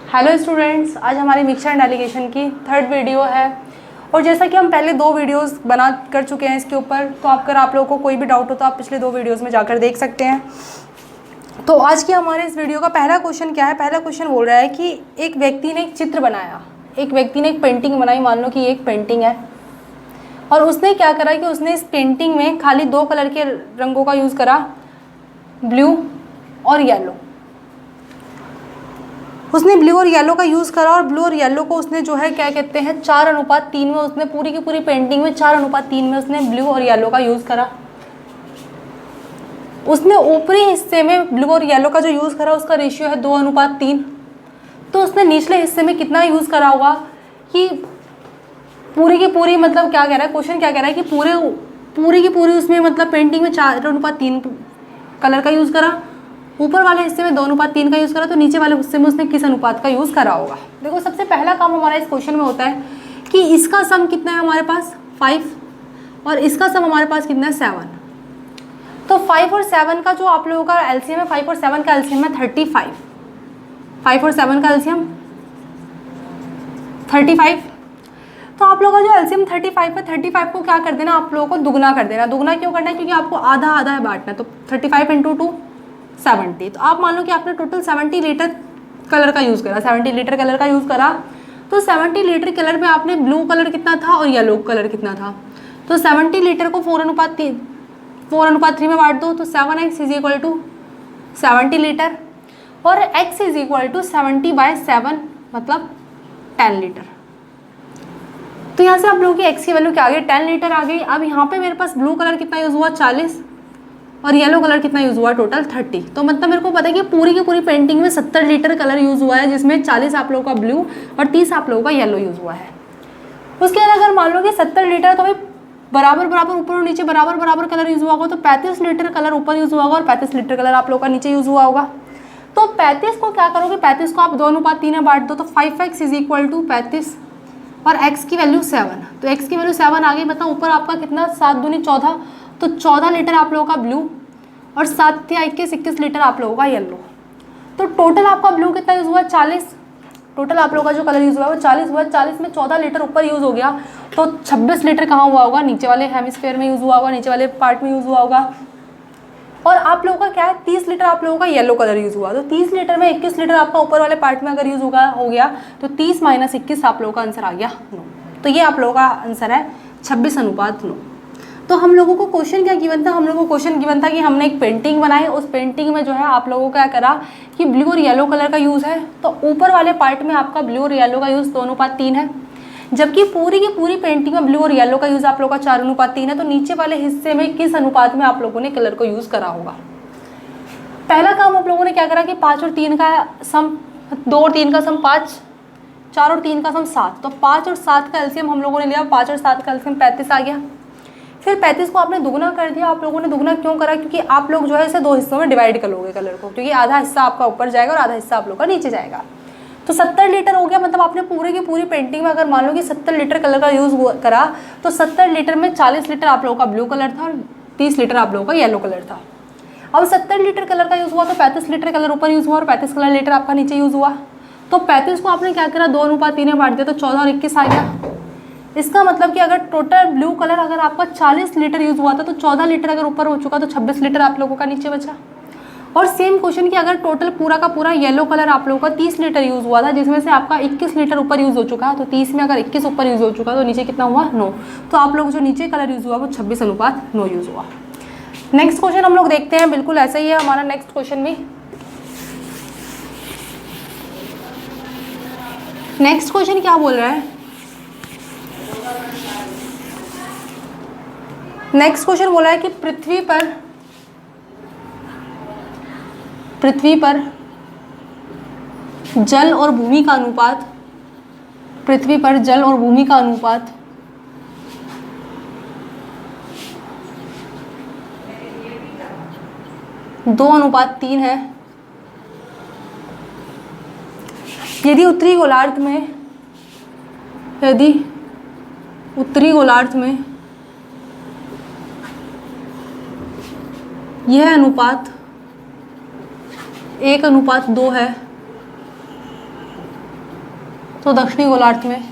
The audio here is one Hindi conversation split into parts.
हेलो स्टूडेंट्स, आज हमारी मिक्सचर एंड एलिगेशन की थर्ड वीडियो है। और जैसा कि हम पहले 2 वीडियोस बना कर चुके हैं इसके ऊपर, तो अगर आप लोगों को कोई भी डाउट हो तो आप पिछले 2 वीडियोस में जाकर देख सकते हैं। तो आज की हमारे इस वीडियो का पहला क्वेश्चन क्या है। पहला क्वेश्चन बोल रहा है कि एक व्यक्ति ने एक चित्र बनाया, एक व्यक्ति ने एक पेंटिंग बनाई। मान लो कि एक पेंटिंग है और उसने क्या करा कि उसने इस पेंटिंग में खाली 2 कलर के रंगों का यूज़ करा, ब्लू और येलो। उसने ब्लू और येलो का यूज़ करा और ब्लू और येलो को उसने जो है क्या कहते हैं 4:3 में, उसने पूरी की पूरी पेंटिंग में 4:3 में उसने ब्लू और येलो का यूज़ करा। उसने ऊपरी हिस्से में ब्लू और येलो का जो यूज़ करा उसका रेशियो है 2:3। तो उसने निचले हिस्से में कितना यूज़ करा होगा कि पूरी की पूरी, मतलब क्या कह रहा है क्वेश्चन, क्या कह रहा है कि पूरी की पूरी उसमें मतलब पेंटिंग में 4:3 कलर का यूज़ करा, ऊपर वाले हिस्से में 2:3 का यूज़ करा, तो नीचे वाले हिस्से में उसने किस अनुपात का यूज़ करा होगा। देखो, सबसे पहला काम हमारा इस क्वेश्चन में होता है कि इसका सम कितना है हमारे पास 5 और इसका सम हमारे पास कितना है 7। तो 5 और 7 का जो आप लोगों का एलसीएम है, 5 और 7 का एलसीएम है 35। 5 और 7 का एलसीएम 35। तो आप लोगों का जो एलसीएम 35 है, 35 को क्या कर देना, आप लोगों को दुगना कर देना। दुगना क्यों करना है, क्योंकि आपको आधा आधा है बांटना। तो 35 × 2 70। तो आप मान लो कि आपने टोटल 70 लीटर कलर का यूज़ करा, 70 लीटर कलर का यूज़ करा। तो 70 लीटर कलर में आपने ब्लू कलर कितना था और येलो कलर कितना था। तो 70 लीटर को 4:3 में बांट दो, तो 7x = 70 लीटर और x = 70/7 मतलब 10 लीटर। तो यहाँ से आप लोगों की x की वैल्यू क्या आ गई, 10 लीटर आ गई। अब यहाँ पे मेरे पास ब्लू कलर कितना यूज़ हुआ 40 और येलो कलर कितना यूज़ हुआ टोटल 30। तो मतलब मेरे को पता है कि पूरी की पूरी पेंटिंग में 70 लीटर कलर यूज़ हुआ है, जिसमें 40 आप लोगों का ब्लू और 30 आप लोगों का येलो यूज़ हुआ है। उसके बाद अगर मान लो कि 70 लीटर, तो भाई बराबर बराबर ऊपर और नीचे बराबर बराबर कलर यूज़ हुआ होगा। तो 35 लीटर कलर ऊपर यूज़ हुआ होगा और 35 लीटर कलर आप लोगों का नीचे यूज़ हुआ होगा। तो 35 को क्या करोगे, 35 को आप 2:3 में बांट दो, तो 5x = 35 और x की वैल्यू 7। तो x की वैल्यू 7 आ गई। मतलब ऊपर आपका कितना 7 दूनी 14, तो 14 लीटर आप लोगों का ब्लू और 7 या 21 लीटर आप लोगों का येलो। तो टोटल आपका ब्लू कितना यूज़ हुआ 40। टोटल आप लोगों का जो कलर यूज़ हुआ है वो 40 हुआ। 40 में 14 लीटर ऊपर यूज़ हो गया, तो 26 लीटर कहाँ हुआ होगा, नीचे वाले हेमिस्फेयर में यूज़ हुआ होगा, नीचे वाले पार्ट में यूज़ हुआ होगा। और आप लोगों का क्या है 30 लीटर आप लोगों का येलो कलर यूज़ हुआ। तो 30 लीटर में 21 लीटर आपका ऊपर वाले पार्ट में अगर यूज़ हो गया, तो 30 - 21 आप लोगों का आंसर आ गया 9। तो ये आप लोगों का आंसर है 26:9। तो हम लोगों को क्वेश्चन क्या गिवन था, हम लोगों को क्वेश्चन गिवन था कि हमने एक पेंटिंग बनाई, उस पेंटिंग में जो है आप लोगों को क्या करा कि ब्लू और येलो कलर का यूज़ है। तो ऊपर वाले पार्ट में आपका ब्लू और येलो का यूज़ 2:3 है, जबकि पूरी की पूरी पेंटिंग में ब्लू और येलो का यूज़ आप लोगों का 4:3 है। तो नीचे वाले हिस्से में किस अनुपात में आप लोगों ने कलर को यूज़ करा होगा। पहला काम आप लोगों ने क्या करा कि 5 और 3 का सम, 2 और 3 का सम 5, 4 और 3 का सम 7। तो 5 और 7 का एलसीएम हम लोगों ने लिया, 5 और 7 का एलसीएम 35 आ गया। फिर 35 को आपने दुगना कर दिया। आप लोगों ने दुगना क्यों करा, क्योंकि आप लोग जो है इसे 2 हिस्सों में डिवाइड कर लोगे कलर को, क्योंकि आधा हिस्सा आपका ऊपर जाएगा और आधा हिस्सा आप लोग का नीचे जाएगा। तो 70 लीटर हो गया। मतलब आपने पूरी की पूरी पेंटिंग में अगर मान लो कि 70 लीटर कलर का यूज़ करा, तो 70 लीटर में 40 लीटर आप लोगों का ब्लू कलर था और 30 लीटर आप लोगों का येलो कलर था। अब 70 लीटर कलर का यूज़ हुआ, तो 35 लीटर कलर ऊपर यूज़ हुआ और 35 कलर लीटर आपका नीचे यूज़ हुआ। तो 35 को आपने क्या करा 2:3 में बांट दिया, तो 14 और 21 आ गया। इसका मतलब कि अगर टोटल ब्लू कलर अगर आपका 40 लीटर यूज़ हुआ था, तो 14 लीटर अगर ऊपर हो चुका तो 26 लीटर आप लोगों का नीचे बचा। और सेम क्वेश्चन कि अगर टोटल पूरा का पूरा येलो कलर आप लोगों का 30 लीटर यूज़ हुआ था, जिसमें से आपका 21 लीटर ऊपर यूज़ हो चुका, तो 30 में अगर 21 ऊपर यूज़ हो चुका तो नीचे कितना हुआ 9। तो आप लोग जो नीचे कलर यूज़ हुआ वो 26:9 यूज़ हुआ। नेक्स्ट क्वेश्चन हम लोग देखते हैं, बिल्कुल ऐसा ही है हमारा नेक्स्ट क्वेश्चन भी। नेक्स्ट क्वेश्चन क्या बोल रहा है, नेक्स्ट क्वेश्चन बोला है कि पृथ्वी पर जल और भूमि का अनुपात, पृथ्वी पर जल और भूमि का अनुपात 2:3 है। यदि उत्तरी गोलार्ध में यह अनुपात 1:2 है, तो दक्षिणी गोलार्ध में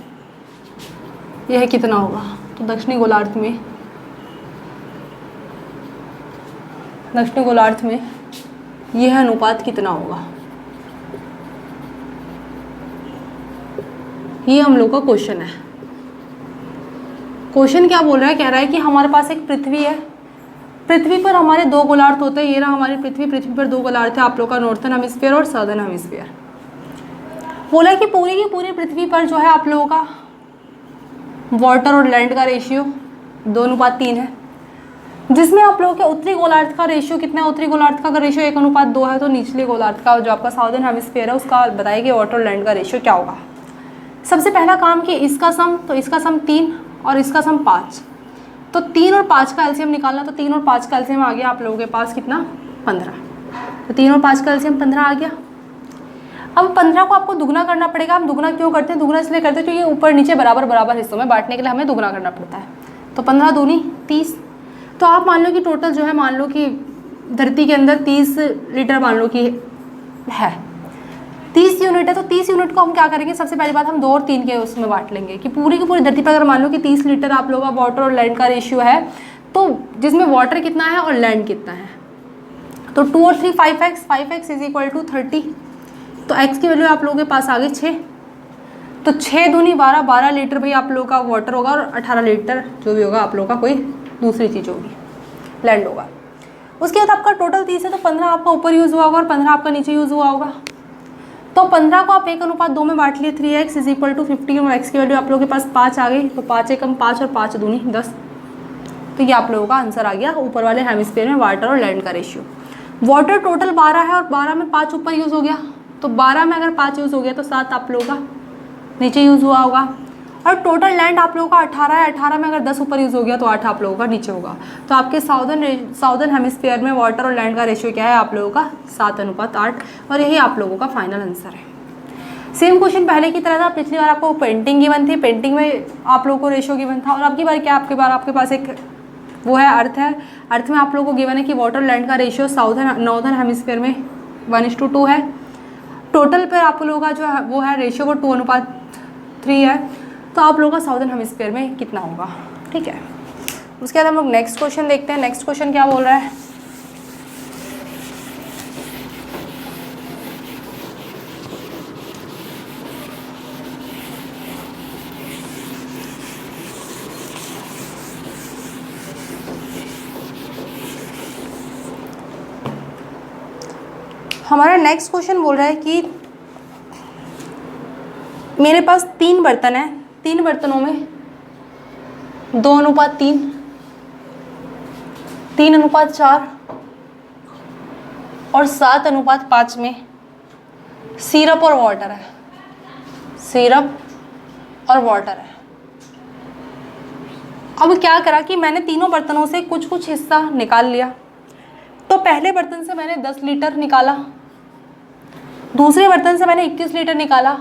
यह कितना होगा? तो दक्षिणी गोलार्ध में यह अनुपात कितना होगा? ये हम लोग का क्वेश्चन है। क्वेश्चन क्या बोल रहा है? कह रहा है कि हमारे पास एक पृथ्वी है, पृथ्वी पर हमारे दो गोलार्ध होते हैं। ये रहा हमारी पृथ्वी, पृथ्वी पर दो गोलार्ध है आप लोग का, नॉर्थन हेमिस्फीयर और सदर्न हेमिस्फीयर। बोला कि पूरी की पूरी पृथ्वी पर जो है आप लोगों का वाटर और लैंड का रेशियो 2:3 है, जिसमें आप लोगों के उत्तरी गोलार्ध का रेशियो कितना है? उत्तरी गोलार्ध का रेशियो 1:2 है। तो निचले गोलार्ध का जो आपका साउदर्न हेमिस्फीयर है उसका बताइए कि वाटर और लैंड का रेशियो क्या होगा। सबसे पहला काम कि इसका सम, तो इसका सम 3 और इसका सम 5, तो 3 और 5 का एलसीएम निकालना। तो 3 और 5 का एलसीएम आ गया आप लोगों के पास कितना? 15। तो 3 और 5 का एलसीएम 15 आ गया। अब 15 को आपको दुगना करना पड़ेगा। हम दुगना क्यों करते हैं? दुगना इसलिए करते हैं क्योंकि ऊपर नीचे बराबर बराबर हिस्सों में बांटने के लिए हमें दुगना करना पड़ता है। तो 15 दूनी 30। तो आप मान लो कि टोटल जो है, मान लो कि धरती के अंदर 30 लीटर मान लो कि है, 30 यूनिट है। तो 30 यूनिट को हम क्या करेंगे? सबसे पहली बात हम 2 और 3 के उसमें बांट लेंगे कि पूरी की पूरी धरती पर अगर मान लो कि 30 लीटर आप लोगों का वाटर और लैंड का रेशियो है, तो जिसमें वाटर कितना है और लैंड कितना है, तो 2 और 3 5x, 5x is equal to 30। तो x की वैल्यू आप लोगों के पास आ गई 6। तो 6 दूनी 12, 12 लीटर भाई आप लोगों का वाटर होगा और 18 लीटर जो भी होगा आप लोगों का कोई दूसरी चीज़ होगी, लैंड होगा। उसके बाद आपका टोटल 30 है, तो 15 आपका ऊपर यूज़ हुआ होगा और 15 आपका नीचे यूज़ हुआ होगा। तो 15 को आप 1:2 में बांट लिए, 3x इज इक्वल टू 15 और x की वैल्यू आप लोगों के पास 5 आ गई। तो 5 एकम 5 और 5 दूनी 10। तो ये आप लोगों का आंसर आ गया ऊपर वाले हेमिस्फीयर में वाटर और लैंड का रेशियो। वाटर टोटल 12 है और 12 में 5 ऊपर यूज़ हो गया। तो 12 में अगर 5 यूज़ हो गया तो 7 आप लोगों का नीचे यूज़ हुआ होगा। और टोटल लैंड आप लोगों का 18 है, 18 में अगर 10 ऊपर यूज़ हो गया तो 8 आप लोगों का नीचे होगा। तो आपके साउदर्न हेमिस्फीयर में वाटर और लैंड का रेशियो क्या है आप लोगों का? 7:8। और यही आप लोगों का फाइनल आंसर है। सेम क्वेश्चन पहले की तरह था। पिछली बार आपको पेंटिंग गिवन थी, पेंटिंग में आप लोगों को रेशियो गिवन था। और अब की बार क्या आपके पास एक वो है, अर्थ है। अर्थ में आप लोगों को गिवन है कि वाटर लैंड का रेशियो नॉर्दर्न हेमिस्फीयर में 1:2 है। टोटल पर आप लोगों का जो है वो है रेशियो वो 2:3 है। तो आप लोगों का साउदर्न हेमिस्फीयर में कितना होगा? ठीक है। उसके बाद हम लोग नेक्स्ट क्वेश्चन देखते हैं। नेक्स्ट क्वेश्चन क्या बोल रहा है? हमारा नेक्स्ट क्वेश्चन बोल रहा है कि मेरे पास 3 बर्तन है, 3 बर्तनों में 2:3, 3:4 और 7:5 में सिरप और वाटर है, सिरप और वाटर है। अब क्या करा कि मैंने तीनों बर्तनों से कुछ कुछ हिस्सा निकाल लिया। तो पहले बर्तन से मैंने 10 लीटर निकाला, दूसरे बर्तन से मैंने 21 लीटर निकाला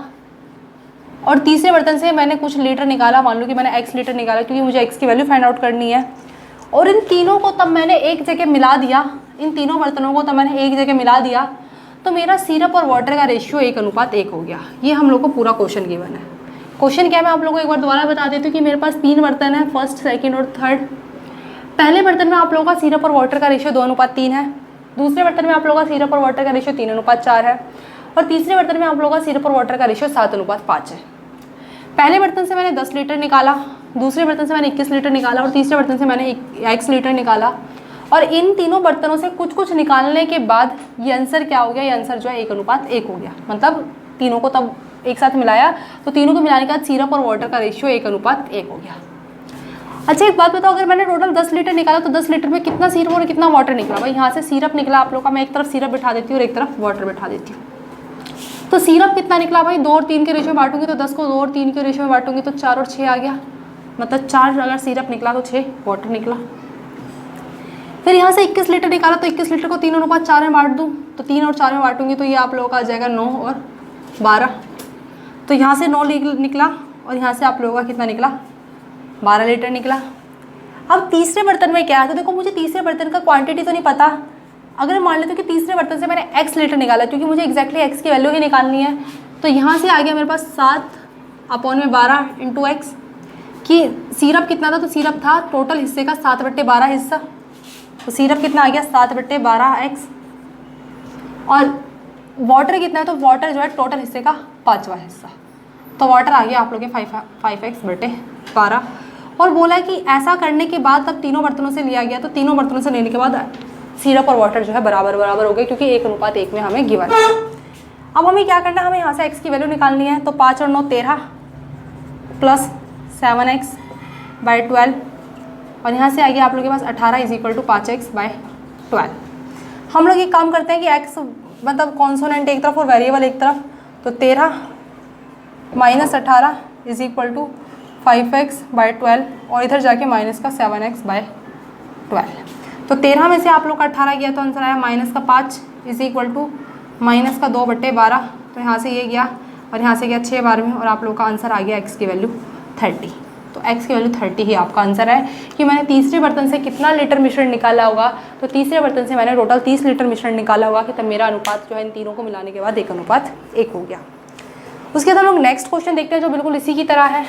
और तीसरे बर्तन से मैंने कुछ लीटर निकाला। मान लो कि मैंने x लीटर निकाला क्योंकि मुझे x की वैल्यू फाइंड आउट करनी है। और इन तीनों को तब मैंने एक जगह मिला दिया, इन तीनों बर्तनों को तब मैंने एक जगह मिला दिया, तो मेरा सिरप और वाटर का रेशियो 1:1 हो गया। ये हम लोग को पूरा क्वेश्चन गिवन है। क्वेश्चन क्या मैं आप लोगों को एक बार दोबारा बता देती हूँ कि मेरे पास 3 बर्तन है, फर्स्ट, सेकेंड और थर्ड। पहले बर्तन में आप लोगों का सिरप और वाटर का रेशियो 2:3 है, दूसरे बर्तन में आप लोगों का सिरप और वाटर का रेशियो 3:4 है और तीसरे बर्तन में आप लोगों का सिरप और वाटर का रेशियो 7:5 है। पहले बर्तन से मैंने 10 लीटर निकाला, दूसरे बर्तन से मैंने 21 लीटर निकाला और तीसरे बर्तन से मैंने x लीटर निकाला। और इन तीनों बर्तनों से कुछ कुछ निकालने के बाद ये आंसर क्या हो गया? ये आंसर जो है 1:1 हो गया। मतलब तीनों को तब एक साथ मिलाया तो तीनों को मिलाने के बाद सिरप और वाटर का रेशियो 1:1 हो गया। अच्छा एक बात बताओ, अगर मैंने टोटल 10 लीटर निकाला तो 10 लीटर में कितना सिरप और कितना वाटर निकला? भाई यहाँ से सिरप निकला आप लोग का, मैं एक तरफ सिरप बिठा देती हूँ और एक तरफ वाटर बिठा देती हूँ। तो सिरप कितना निकला भाई? 2 और 3 के रेशियो में बांटूंगी तो 10 को 2 और 3 के रेशियो में बांटूंगी तो 4 और 6 आ गया। मतलब 4 अगर सिरप निकला तो 6 वाटर निकला। फिर यहाँ से 21 लीटर निकाला तो 21 लीटर को 3:4 में बांट दूँ तो 3 और 4 में बांटूंगी तो ये आप लोगों का आ जाएगा 9 और 12। तो यहाँ से 9 निकला और यहाँ से आप लोगों का कितना निकला? 12 लीटर निकला। अब तीसरे बर्तन में क्या है? तो देखो मुझे तीसरे बर्तन का क्वांटिटी तो नहीं पता। अगर मान लेते हो कि तीसरे बर्तन से मैंने x लीटर निकाला क्योंकि मुझे एक्जैक्टली x की वैल्यू ही निकालनी है, तो यहाँ से आ गया मेरे पास 7 अपॉन में 12 इंटू एक्स, कि सिरप कितना था, तो सिरप था टोटल हिस्से का 7/12 हिस्सा, तो सिरप कितना आ गया 7/12 एक्स, और वाटर कितना है, तो वाटर जो है टोटल हिस्से का 5वां हिस्सा, तो वाटर आ गया आप लोग के 5x/12। और बोला है कि ऐसा करने के बाद तब तीनों बर्तनों से लिया गया, तो तीनों बर्तनों से लेने के बाद सिरप और वाटर जो है बराबर बराबर हो गए, क्योंकि 1:1 में हमें गिवन है। अब हमें क्या करना है, हमें यहाँ से x की वैल्यू निकालनी है, तो 5 और 9 13 प्लस 7x/12, और यहाँ से आ गया आप लोग के पास 18 = 5x/12। हम लोग एक काम करते हैं कि x मतलब कॉन्सोनेंट एक तरफ और वेरिएबल एक तरफ, तो 13 - 18 = 5x/12, और इधर जाके माइनस का 7x/12। तो 13 में से आप लोग का 18 गया तो आंसर आया -5 = -2/12, तो यहाँ से ये गया और यहाँ से गया 6 बार में, और आप लोग का आंसर आ गया x की वैल्यू 30। तो x की वैल्यू 30 ही आपका आंसर है कि मैंने तीसरे बर्तन से कितना लीटर मिश्रण निकाला होगा, तो तीसरे बर्तन से मैंने टोटल 30 लीटर मिश्रण निकाला होगा, कि तब मेरा अनुपात जो है इन तीनों को मिलाने के बाद 1:1 हो गया। उसके बाद हम लोग नेक्स्ट क्वेश्चन देखते हैं जो बिल्कुल इसी की तरह है।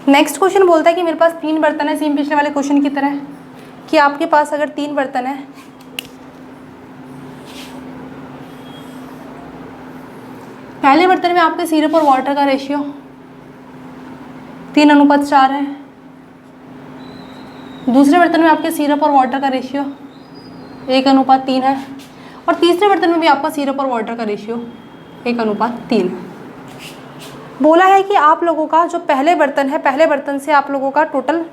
नेक्स्ट क्वेश्चन बोलता है कि मेरे पास 3 बर्तन है, सेम पिछले वाले क्वेश्चन की तरह, कि आपके पास अगर 3 बर्तन है, पहले बर्तन में आपके सिरप और वाटर का रेशियो 3:4 है, दूसरे बर्तन में आपके सिरप और वाटर का रेशियो 1:3 है, और तीसरे बर्तन में भी आपका सिरप और वाटर का रेशियो 1:3 है। बोला है कि आप लोगों का जो पहले बर्तन है, पहले बर्तन से आप लोगों का टोटल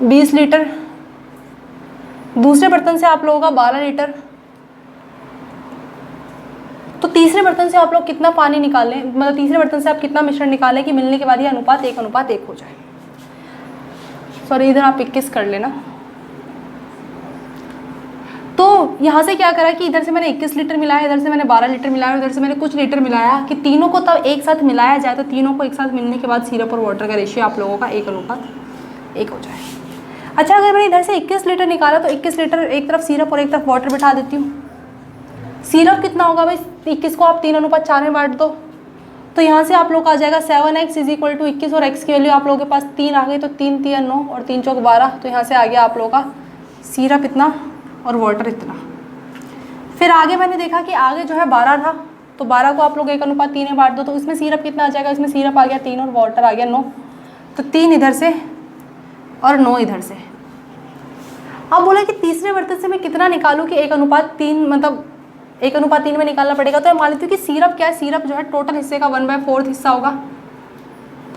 20 लीटर, दूसरे बर्तन से आप लोगों का 12 लीटर, तो तीसरे बर्तन से आप लोग कितना पानी निकालें, मतलब तीसरे बर्तन से आप कितना मिश्रण निकालें कि मिलने के बाद ये अनुपात 1:1 हो जाए। सॉरी, इधर आप 21 कर लेना। तो यहाँ से क्या करा कि इधर से मैंने 21 लीटर मिलाया, इधर से मैंने 12 लीटर मिलाया, इधर से मैंने कुछ लीटर मिलाया, कि तीनों को तब एक साथ मिलाया जाए, तो तीनों को एक साथ मिलने के बाद सिरप और वाटर का रेशियो आप लोगों का 1:1 हो जाए। अच्छा, अगर मैंने इधर से 21 लीटर निकाला, तो 21 लीटर एक तरफ सिरप और एक तरफ वाटर बिठा देती हूँ। सिरप कितना होगा भाई, 21 को आप 3:4 में बांट दो, तो यहाँ से आप लोग का आ जाएगा 7x = 21, और x की वैल्यू आप लोगों के पास 3 आ गई, तो 3 × 3 = 9 और 3 × 4 = 12, तो यहाँ से आ गया आप लोगों का सिरप इतना और वाटर इतना। फिर आगे मैंने देखा कि आगे जो है 12 था, तो 12 को आप लोग 1:3 में बांट दो, तो इसमें सिरप कितना आ जाएगा, इसमें सिरप आ गया 3 और वाटर आ गया 9, तो 3 इधर से और 9 इधर से। अब बोला कि तीसरे बर्तन से मैं कितना निकालूं कि 1:3 मतलब 1:3 में निकालना पड़ेगा। तो मान लेती हूँ कि सिरप क्या है, सिरप जो है टोटल हिस्से का 1/4 हिस्सा होगा,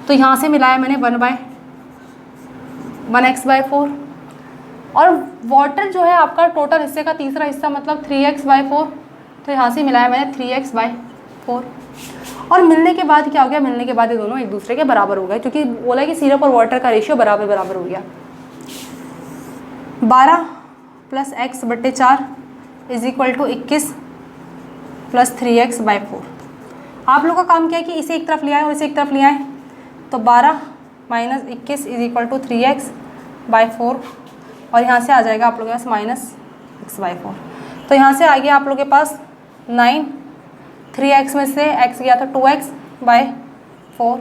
तो यहाँ से मिलाया मैंने 1/1x/4, और वाटर जो है आपका टोटल हिस्से का तीसरा हिस्सा मतलब 3x/4, तो यहाँ से मिलाया मैंने 3x/4, और मिलने के बाद क्या हो गया, मिलने के बाद ये दोनों एक दूसरे के बराबर हो गए, क्योंकि बोला कि सिरप और वाटर का रेशियो बराबर बराबर हो गया। 12 + x/4 = 21 + 3x/4। आप लोग का काम क्या है कि इसे एक तरफ ले आए और इसे एक तरफ ले आए, तो 12 - 21 = 3x/4, और यहाँ से आ जाएगा आप लोगों के पास -x/4, तो यहाँ से आ गया आप लोगों के पास 9, 3x में से x गया था 2x/4,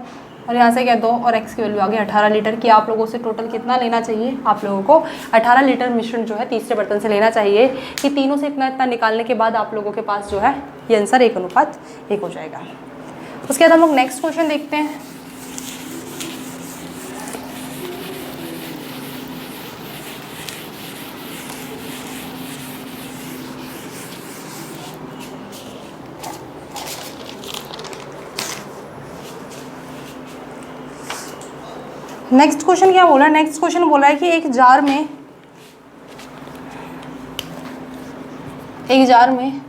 और यहाँ से गया 2, और x की वैल्यू आ गई 18 लीटर की। आप लोगों से टोटल कितना लेना चाहिए, आप लोगों को 18 लीटर मिश्रण जो है तीसरे बर्तन से लेना चाहिए, कि तीनों से इतना इतना निकालने के बाद आप लोगों के पास जो है ये आंसर 1:1 हो जाएगा। उसके बाद हम लोग नेक्स्ट क्वेश्चन देखते हैं। नेक्स्ट क्वेश्चन क्या बोला है, नेक्स्ट क्वेश्चन बोला है कि एक जार में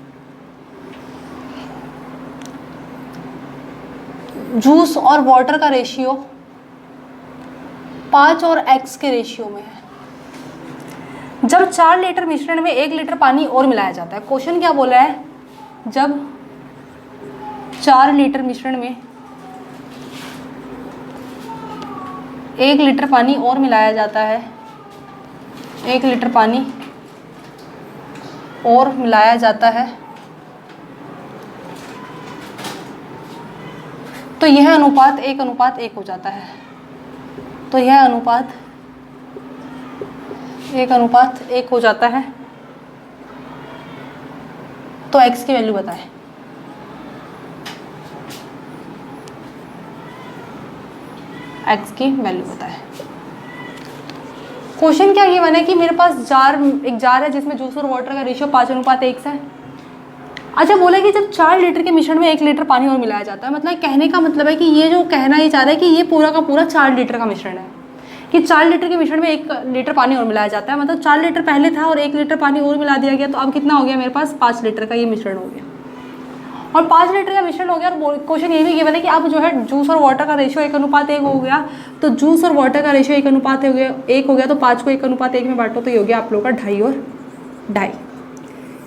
जूस और वाटर का रेशियो 5 और x के रेशियो में है। जब 4 लीटर मिश्रण में 1 लीटर पानी और मिलाया जाता है। क्वेश्चन क्या बोला है, जब 4 लीटर मिश्रण में 1 लीटर पानी और मिलाया जाता है, 1 लीटर पानी और मिलाया जाता है, तो यह अनुपात 1:1 हो जाता है। तो यह अनुपात 1:1 हो जाता है। तो x की वैल्यू बताएं। x की वैल्यू बताएं। क्वेश्चन क्या ये बना है कि मेरे पास एक जार है जिसमें जूस और वाटर का रेशियो 5:1 है। अच्छा, बोला कि जब 4 लीटर के मिश्रण में 1 लीटर पानी और मिलाया जाता है, मतलब कहने का मतलब है कि ये जो कहना ये चाह रहा है कि ये पूरा का पूरा 4 लीटर का मिश्रण है, कि 4 लीटर के मिश्रण में 1 लीटर पानी और मिलाया जाता है। मतलब 4 लीटर पहले था और 1 लीटर पानी और मिला दिया गया, तो अब कितना हो गया मेरे पास? 5 लीटर का ये मिश्रण हो गया। और 5 लीटर का मिश्रण हो गया। और क्वेश्चन ये भी गिवन है कि अब जो है जूस और वाटर का रेशियो 1:1 हो गया। तो जूस और वाटर का रेशियो 1:1 हो गया, तो 5 को 1:1 में बांटो तो ये हो गया आप लोगों का 2.5 और 2.5।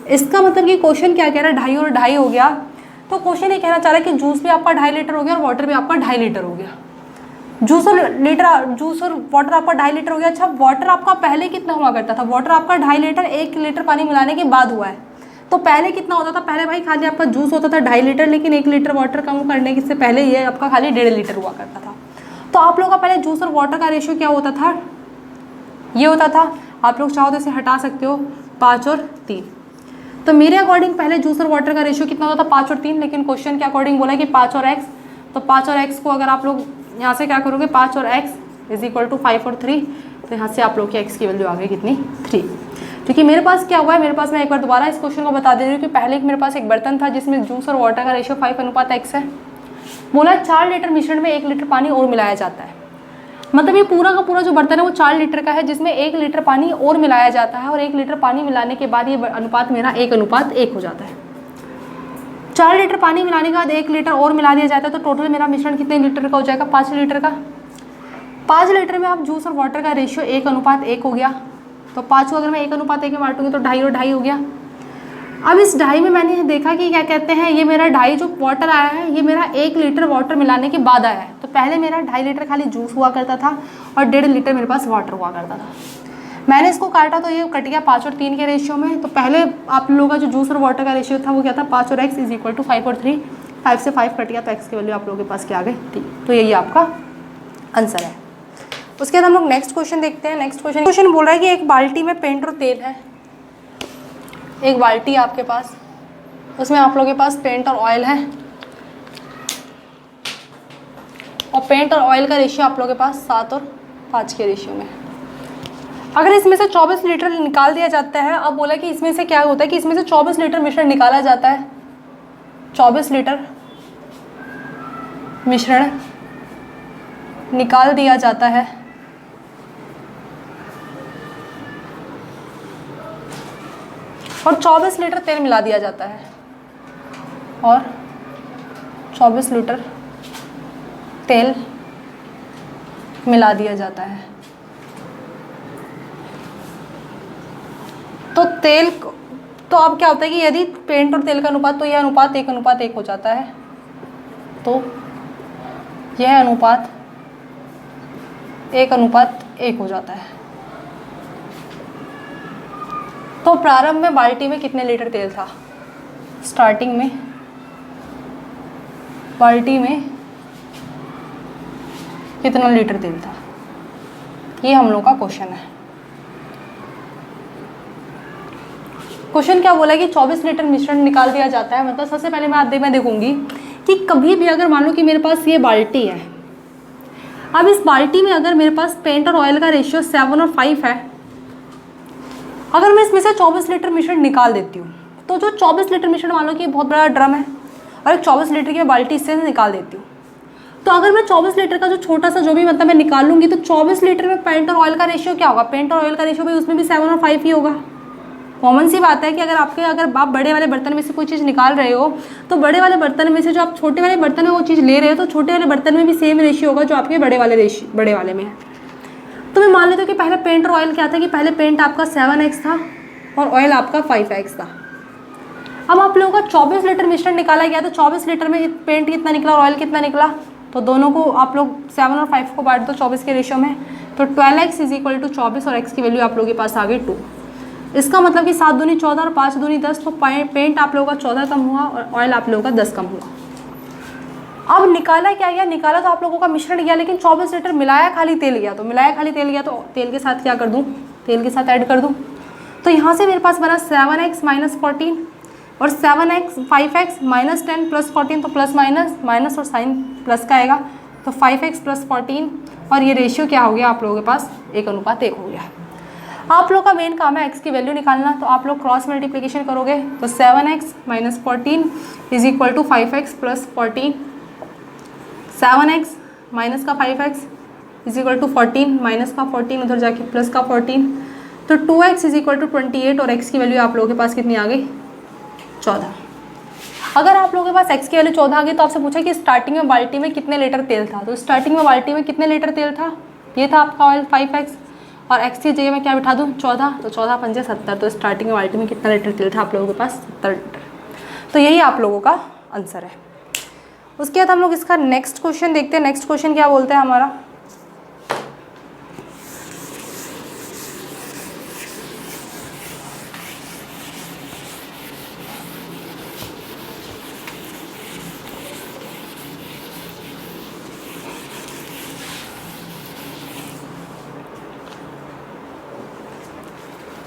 इसका मतलब कि क्वेश्चन क्या कह रहा है? 2.5 और 2.5 हो गया। तो क्वेश्चन ये कहना चाह रहा है कि जूस भी आपका 2.5 लीटर हो गया और वाटर भी आपका 2.5 लीटर हो गया। जूस और वाटर आपका 2.5 लीटर हो गया। अच्छा, वाटर आपका पहले कितना हुआ करता था? वाटर आपका 2.5 लीटर 1 लीटर पानी मिलाने के बाद हुआ है। तो पहले कितना होता था? पहले भाई खाली आपका जूस होता था 2.5 लीटर, लेकिन 1 लीटर वाटर कम करने से पहले ये आपका खाली 1.5 लीटर हुआ करता था। तो आप लोगों का पहले जूस और वाटर का रेशियो क्या होता था? ये होता था। आप लोग चाहो तो इसे हटा सकते हो, 5 और 3। तो मेरे अकॉर्डिंग पहले जूस और वाटर का रेशियो कितना होता था? 5 और 3। लेकिन क्वेश्चन के अकॉर्डिंग बोला कि 5 और x। तो 5 और x को अगर आप लोग यहाँ से क्या करोगे? 5 और x = 5 और 3। तो यहाँ से आप लोग की x की वैल्यू आ गई कितनी? 3। क्योंकि मेरे पास क्या हुआ है, मेरे पास, मैं एक बार दोबारा इस क्वेश्चन को बता दे रही हूँ कि पहले मेरे पास एक बर्तन था जिसमें जूस और वाटर का रेशियो 5:x है। बोला 4 लीटर मिश्रण में 1 लीटर पानी और मिलाया जाता है। मतलब ये पूरा का पूरा जो बर्तन है वो 4 लीटर का है, जिसमें 1 लीटर पानी और मिलाया जाता है। और 1 लीटर पानी मिलाने के बाद ये अनुपात मेरा 1:1 हो जाता है। 4 लीटर पानी मिलाने के बाद 1 लीटर और मिला दिया जाता है, तो टोटल मेरा मिश्रण कितने लीटर का हो जाएगा? 5 लीटर का। 5 लीटर में अब जूस और वाटर का रेशियो 1:1 हो गया। तो 5 को अगर मैं 1:1 में बांटूंगी तो 2.5 और 2.5 हो गया। अब इस 2.5 में मैंने देखा कि क्या कहते हैं, ये मेरा 2.5 जो वाटर आया है ये मेरा 1 लीटर वाटर मिलाने के बाद आया है। तो पहले मेरा 2.5 लीटर खाली जूस हुआ करता था और 1.5 लीटर मेरे पास वाटर हुआ करता था। मैंने इसको काटा तो ये कट गया 5 और 3 के रेशियो में। तो पहले आप लोगों का जो जूस और वाटर का रेशियो था वो क्या था? 5 और x = 5 और 3। 5 से 5 कट गया तो x की वैल्यू आप लोगों के पास क्या आ गई? 3। तो यही आपका आंसर है। उसके बाद हम लोग नेक्स्ट क्वेश्चन देखते हैं। नेक्स्ट क्वेश्चन बोल रहा है कि एक बाल्टी में पेंट और तेल है। एक बाल्टी है आपके पास, उसमें आप लोगों के पास पेंट और ऑयल है, और पेंट और ऑयल का रेशियो आप लोगों के पास 7 और 5 के रेशियो में। अगर इसमें से 24 लीटर निकाल दिया जाता है। अब बोला कि इसमें से क्या होता है कि इसमें से 24 लीटर मिश्रण निकाला जाता है। 24 लीटर मिश्रण निकाल दिया जाता है और 24 लीटर तेल मिला दिया जाता है, और 24 लीटर तेल मिला दिया जाता है। तो तेल तो अब क्या होता है कि यदि पेंट और तेल का अनुपात, तो यह अनुपात 1:1 हो जाता है। तो यह अनुपात 1:1 हो जाता है। तो प्रारंभ में बाल्टी में कितने लीटर तेल था? स्टार्टिंग में बाल्टी में कितना लीटर तेल था? ये हम लोग का क्वेश्चन है। क्वेश्चन क्या बोला कि 24 लीटर मिश्रण निकाल दिया जाता है। मतलब सबसे पहले मैं देखूंगी कि कभी भी अगर मान लो कि मेरे पास ये बाल्टी है, अब इस बाल्टी में अगर मेरे पास पेंट और ऑयल का रेशियो 7 और 5 है, अगर मैं इसमें से 24 लीटर मिश्रण निकाल देती हूँ, तो जो 24 लीटर मिश्रण मान लो कि बहुत बड़ा ड्रम है और एक 24 लीटर की मैं बाल्टी इससे निकाल देती हूँ, तो अगर मैं 24 लीटर का जो छोटा सा जो भी मतलब मैं निकाल लूँगी, तो 24 लीटर में पेंट और ऑयल का रेशियो क्या होगा? पेंट और ऑयल का रेशियो भाई उसमें भी 7 और 5 ही होगा। कॉमन सी बात है कि अगर आप बड़े वाले बर्तन में से कोई चीज़ निकाल रहे हो, तो बड़े वाले बर्तन में से जो आप छोटे वाले बर्तन में वो चीज़ ले रहे हो, तो छोटे वाले बर्तन में भी सेम रेशियो होगा जो आपके बड़े वाले में है। तो मैं मान लेती हूँ कि पहले पेंट और ऑयल क्या था कि पहले पेंट आपका 7x था और ऑयल आपका 5x था। अब आप लोगों का 24 लीटर मिश्रण निकाला गया, तो 24 लीटर में पेंट कितना निकला और ऑयल कितना निकला, तो दोनों को आप लोग 7 और 5 को बांट दो 24 के रेशियो में, तो 12x इज इक्वल टू 24 और x की वैल्यू आप लोगों के पास आ गई 2। इसका मतलब कि 7 दूनी 14 और 5 दूनी 10, तो पेंट आप लोगों का 14 कम हुआ और ऑयल आप लोगों का 10 कम हुआ। अब निकाला क्या गया, निकाला तो आप लोगों का मिश्रण गया, लेकिन 24 लीटर मिलाया खाली तेल गया, तो मिलाया खाली तेल गया तो तेल के साथ क्या कर दूँ, तेल के साथ ऐड कर दूँ। तो यहाँ से मेरे पास बना 7x माइनस 14 और 5x माइनस 10 प्लस 14, तो प्लस माइनस माइनस और साइन प्लस का आएगा, तो 5x प्लस 14 और ये रेशियो क्या हो गया आप लोगों के पास 1:1 हो गया। आप लोग का मेन काम है x की वैल्यू निकालना, तो आप लोग क्रॉस मल्टीप्लिकेशन करोगे तो 7x minus 14 is equal to 5x plus 14, 7x minus का 5x is equal to 14 minus का 14 उधर जाके प्लस का 14, तो 2x इज इक्वल टू 28 और x की वैल्यू आप लोगों के पास कितनी आ गई 14। अगर आप लोगों के पास x की वैल्यू 14 आ गई तो आपसे पूछा कि स्टार्टिंग में बाल्टी में कितने लीटर तेल था, तो स्टार्टिंग में बाल्टी में कितने लीटर तेल था, ये था आपका ऑयल 5x और x की जगह मैं क्या बिठा दूँ 14, तो 14 पंजे 70, तो स्टार्टिंग में बाल्टी में कितना लीटर तेल था आप लोगों के पास 70 लीटर। तो यही आप लोगों का आंसर है। उसके बाद हम लोग इसका नेक्स्ट क्वेश्चन देखते हैं। नेक्स्ट क्वेश्चन क्या बोलते हैं हमारा,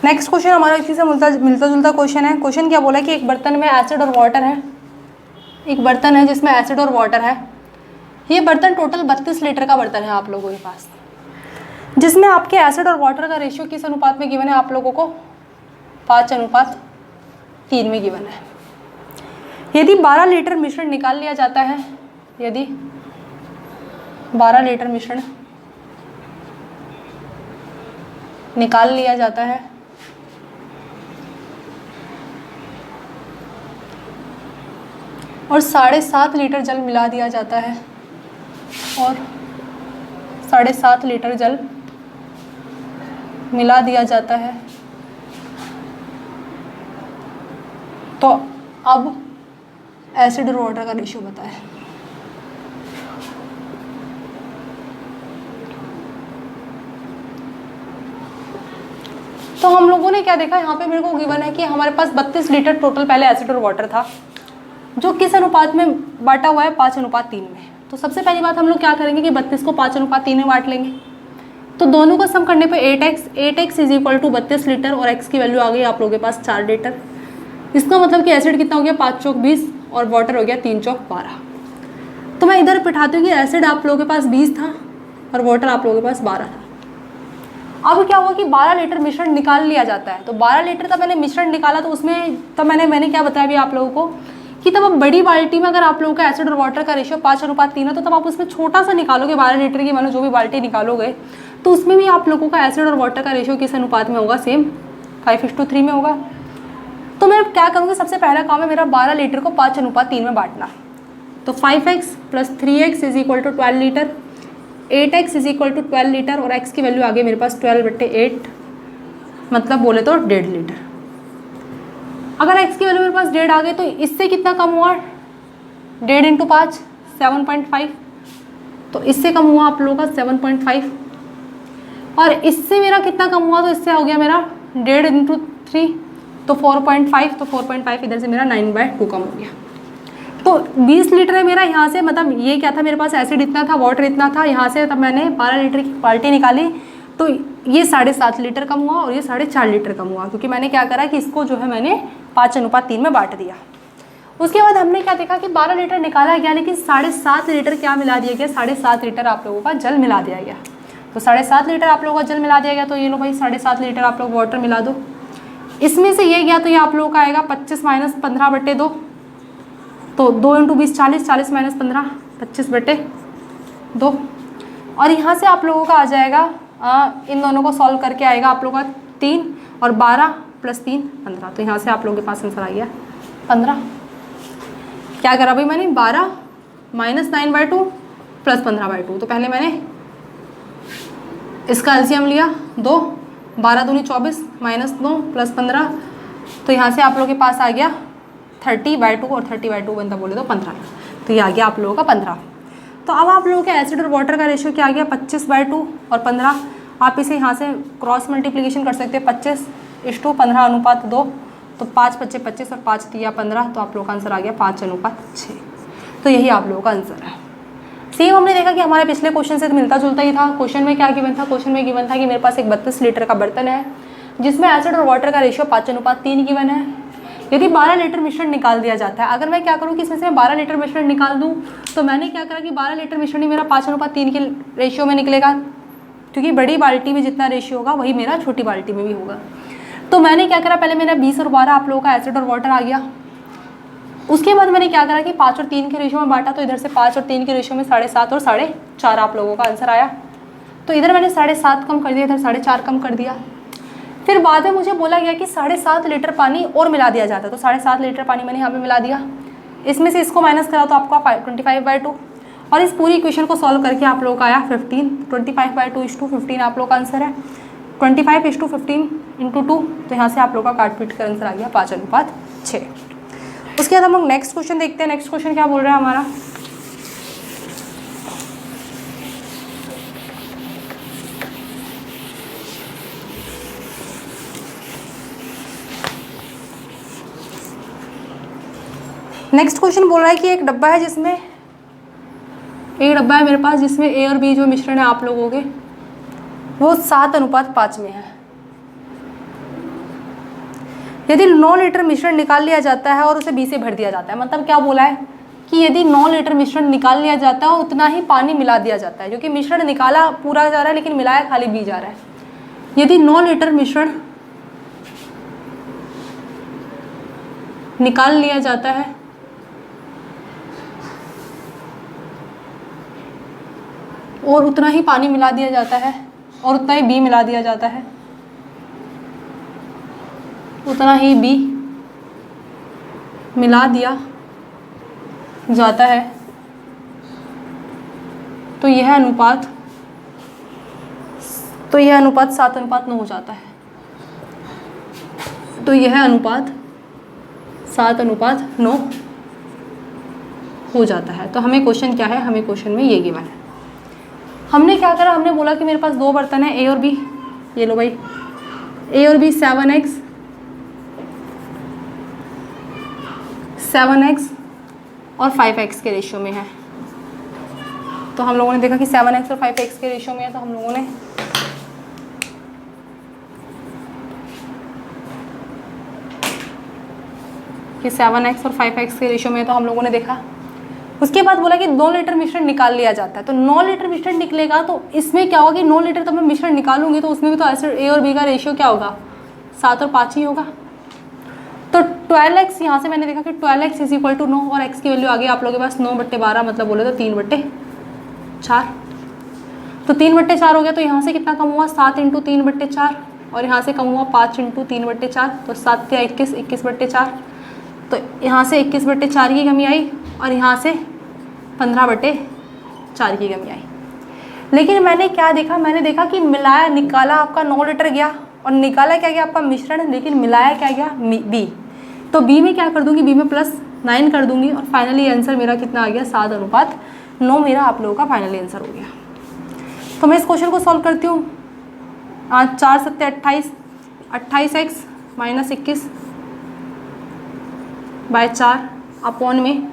नेक्स्ट क्वेश्चन हमारा इसी से मिलता जुलता क्वेश्चन है। क्वेश्चन क्या बोला कि एक बर्तन में एसिड और वाटर है, एक बर्तन है जिसमें एसिड और वाटर है। ये बर्तन टोटल 32 लीटर का बर्तन है आप लोगों के पास, जिसमें आपके एसिड और वाटर का रेशियो किस अनुपात में गिवन है आप लोगों को 5:3 में गिवन है। यदि 12 लीटर मिश्रण निकाल लिया जाता है, यदि 12 लीटर मिश्रण निकाल लिया जाता है और 7.5 लीटर जल मिला दिया जाता है, और 7.5 लीटर जल मिला दिया जाता है, तो अब एसिड और वाटर का रेशियो बताएं। तो हम लोगों ने क्या देखा, यहाँ पे मेरे को गिवन है कि हमारे पास 32 लीटर टोटल पहले एसिड और वाटर था, जो किस अनुपात में बांटा हुआ है 5:3 में। तो सबसे पहली बात हम लोग क्या करेंगे कि 32 को 5:3 में बांट लेंगे, तो दोनों का सम करने पे 8x is equal to 32 litre और x की वैल्यू आ गई आप लोगों के पास 4 लीटर। इसका मतलब कि एसिड कितना हो गया 5 चौक 20 और वाटर हो गया 3 चौक 12। तो मैं इधर बिठाती हूँ कि एसिड आप लोगों के पास 20 था और वाटर आप लोगों के पास 12 था। अब क्या हुआ कि 12 लीटर मिश्रण निकाल लिया जाता है, तो 12 लीटर तब मैंने मिश्रण निकाला, तो उसमें तब मैंने क्या बताया अभी आप लोगों को कि तब अब बड़ी बाल्टी में अगर आप लोगों का एसिड और वाटर का रेशियो 5:3 है, तो तब आप उसमें छोटा सा निकालोगे 12 लीटर की, मतलब जो भी बाल्टी निकालोगे तो उसमें भी आप लोगों का एसिड और वाटर का रेशियो किस अनुपात में होगा, सेम 5:3 में होगा। तो मैं क्या करूँगी, सबसे पहला काम है मेरा 12 लीटर को 5:3 में बांटना। तो 5x plus 3x is equal to 12 litre, 8x is equal to 12 litre और x की वैल्यू आ गई मेरे पास 12/8, मतलब बोले तो 1.5 लीटर। अगर x की वैल्यू मेरे पास 1.5 आ गई तो इससे कितना कम हुआ, 1.5 × 5 7.5, तो इससे कम हुआ आप लोगों का 7.5, और इससे मेरा कितना कम हुआ, तो इससे हो गया मेरा 1.5 × 3 तो 4.5, तो 4.5 इधर से मेरा 9/2 कम हो गया। तो 20 लीटर है मेरा, यहाँ से मतलब ये क्या था मेरे पास एसिड इतना था, वाटर इतना था, यहाँ से तब मैंने 12 लीटर की बाल्टी निकाली, तो ये 7.5 लीटर कम हुआ और ये 4.5 लीटर कम हुआ, क्योंकि मैंने क्या करा कि इसको जो है मैंने 5:3 में बांट दिया। उसके बाद हमने क्या देखा कि 12 लीटर निकाला गया, लेकिन 7.5 लीटर क्या मिला दिया गया, 7.5 लीटर आप लोगों का जल मिला दिया गया। तो 7.5 लीटर आप लोगों का जल मिला दिया गया, तो ये लो भाई 7.5 लीटर आप लोग वाटर मिला दो। इसमें से ये गया तो ये आप लोगों का आएगा 25 माइनस 15/2, तो 2 × 20 40, 40 माइनस 15 25/2, और यहाँ से आप लोगों का आ जाएगा इन दोनों को सॉल्व करके आएगा आप लोगों का 3 और 12 + 3 15, तो यहाँ से आप लोगों के पास आंसर आ गया 15। क्या करा भाई मैंने 12 माइनस 9/2 प्लस 15/2, तो पहले मैंने इसका एलसीएम लिया 2, 12 दूनी 24 माइनस 2 प्लस 15, तो यहाँ से आप लोगों के पास आ गया 30/2 और 30/2 बनता बोले तो 15, तो ये आ गया आप लोगों का 15। तो अब आप लोगों के एसिड और वाटर का रेशियो क्या आ गया 25/2 और 15। आप इसे यहाँ से क्रॉस मल्टीप्लिकेशन कर सकते हैं 25:15 अनुपात 2, तो 5 × 5 = 25 और 5 × 3 = 15, तो आप लोगों का आंसर आ गया 5:6। तो यही आप लोगों का आंसर है। सेम हमने देखा कि हमारे पिछले क्वेश्चन से मिलता जुलता ही था। क्वेश्चन में क्या गिवन था, क्वेश्चन में गिवन था कि मेरे पास एक 32 लीटर का बर्तन है जिसमें एसिड और वाटर का रेशियो 5:3 गिवन है। यदि 12 लीटर मिश्रण निकाल दिया जाता है, अगर मैं क्या करूँ कि इसमें से मैं 12 लीटर मिश्रण निकाल दूँ, तो मैंने क्या करा कि 12 लीटर मिश्रण ही मेरा 5:3 के रेशियो में निकलेगा, क्योंकि बड़ी बाल्टी में जितना रेशियो होगा वही मेरा छोटी बाल्टी में भी होगा। तो मैंने क्या करा, पहले मेरा 20 और 12 आप लोगों का एसिड और वाटर आ गया। उसके बाद मैंने क्या करा कि 5 और 3 के रेशियो में बांटा, तो इधर से 5 और 3 के रेशियो में 7.5 और 4.5 आप लोगों का आंसर आया। तो इधर मैंने 7.5 कम कर दिया, इधर 4.5 कम कर दिया। फिर बाद में मुझे बोला गया कि 7.5 लीटर पानी और मिला दिया जाता है, तो 7.5 लीटर पानी मैंने यहाँ पे मिला दिया। इसमें से इसको माइनस करा तो आपका 25/2, और इस पूरी इक्वेशन को सॉल्व करके आप लोगों का आया 15। 25/2:15 आप लोगों का आंसर है। 25:15 × 2, तो यहाँ से आप लोगों का काट पीट कर आंसर आ गया 5:6। उसके बाद हम लोग नेक्स्ट क्वेश्चन देखते हैं। नेक्स्ट क्वेश्चन क्या बोल रहा है हमारा, नेक्स्ट क्वेश्चन बोल रहा है कि एक डब्बा है मेरे पास जिसमें A और B जो मिश्रण है आप लोगों के वो 7:5 में है। यदि 9 लीटर मिश्रण निकाल लिया जाता है और उसे B से भर दिया जाता है, मतलब क्या बोला है कि यदि 9 लीटर मिश्रण निकाल लिया जाता है और उतना ही पानी मिला दिया जाता है, क्योंकि मिश्रण निकाला पूरा जा रहा है लेकिन मिलाया खाली B जा रहा है। यदि 9 लीटर मिश्रण निकाल लिया जाता है और उतना ही पानी मिला दिया जाता है और उतना ही B मिला दिया जाता है, उतना ही B मिला दिया जाता है, तो यह अनुपात 7:9 हो जाता है। तो यह अनुपात 7:9 हो जाता है। तो हमें क्वेश्चन क्या है, हमें क्वेश्चन में ये गिवन है। हमने क्या करा, हमने बोला कि मेरे पास 2 बर्तन है A और B, ये लो भाई A और B 7x और 5x के रेशियो में है। तो हम लोगों ने देखा कि 7x और 5x के रेशियो में है, तो हम लोगों ने कि 7x और 5x के रेशियो में है, तो हम लोगों ने देखा। उसके बाद बोला कि 9 लीटर मिश्रण निकाल लिया जाता है। तो 9 लीटर मिश्रण निकलेगा, तो इसमें क्या होगा कि 9 लीटर तो मैं मिश्रण निकालूंगी, तो उसमें भी तो एसिड A और B का रेशियो क्या होगा 7 और 5 ही होगा। तो 12x यहाँ से मैंने देखा कि 12x = 9 और x की वैल्यू आ गई आप लोगों के पास 9/12, मतलब बोले तो 3/4। तो 3/4 हो गया, तो यहाँ से कितना कम हुआ 7 × 3/4 और यहाँ से कम हुआ 5 × 3/4, तो 7 या 21, 21/4। तो यहाँ से 21/4 की कमी आई और यहाँ से 15/4 की कमी आई। लेकिन मैंने क्या देखा, मैंने देखा कि मिलाया निकाला आपका 9 लीटर गया और निकाला क्या गया आपका मिश्रण, लेकिन मिलाया क्या गया B। तो B में क्या कर दूंगी, B में +9 कर दूंगी और फाइनली आंसर मेरा कितना आ गया 7:9 मेरा आप लोगों का फाइनली आंसर हो गया। तो मैं इस क्वेश्चन को सॉल्व करती हूँ। 4 × 7 = 28, 28x - 21/4 अपॉन में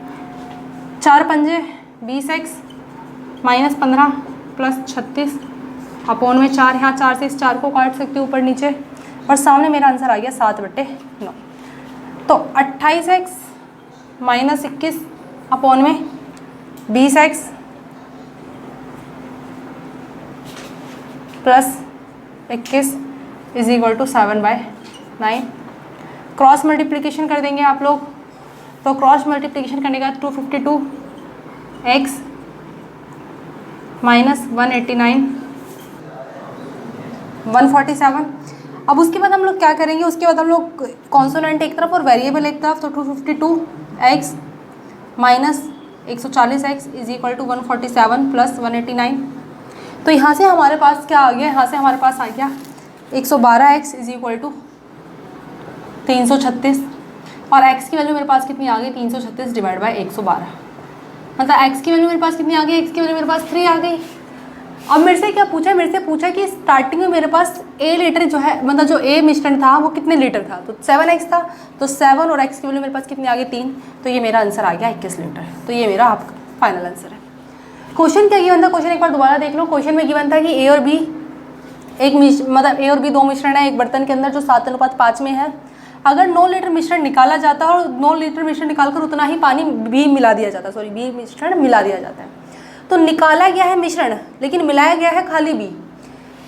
4 × 5 = 20x - 15 + 36 अपॉन में 4। यहाँ 4 से इस 4 को काट सकते हो ऊपर नीचे और सामने मेरा आंसर आ गया 7/9। तो 28x - 21 अपॉन में 20x + 21 = 7/9। क्रॉस मल्टीप्लिकेशन कर देंगे आप लोग। तो क्रॉस मल्टीप्लिकेशन करने का 252x - 189 147। अब उसके बाद हम लोग क्या करेंगे, उसके बाद हम लोग कॉन्सोनेंट एक तरफ और वेरिएबल एक तरफ। तो 252x - 140x = 147 + 189। तो यहाँ से हमारे पास क्या आ गया, यहाँ से हमारे पास आ गया 112x = 336। और x की वैल्यू मेरे पास कितनी आ गई 336 डिवाइड बाई 112, मतलब x की वैल्यू मेरे पास कितनी आ गई, x की वैल्यू मेरे पास 3 आ गई। अब मेरे से क्या पूछा है, मेरे से पूछा कि स्टार्टिंग में मेरे पास a लीटर जो है, मतलब जो a मिश्रण था वो कितने लीटर था, तो 7x था, तो 7 और x की वैल्यू मेरे पास कितनी आ गई 3, तो ये मेरा आंसर आ गया 21 लीटर। तो ये मेरा आपका फाइनल आंसर है। क्वेश्चन क्या गिवन था, क्वेश्चन एक बार दोबारा देख लो। क्वेश्चन में गिवन था कि a और b मतलब a और b दो मिश्रण है एक बर्तन के अंदर जो 7:5 में है। अगर 9 लीटर मिश्रण निकाला जाता है और 9 लीटर मिश्रण निकालकर उतना ही पानी b मिला दिया जाता है, सॉरी b मिश्रण मिला दिया जाता है, तो निकाला गया है मिश्रण लेकिन मिलाया गया है खाली b।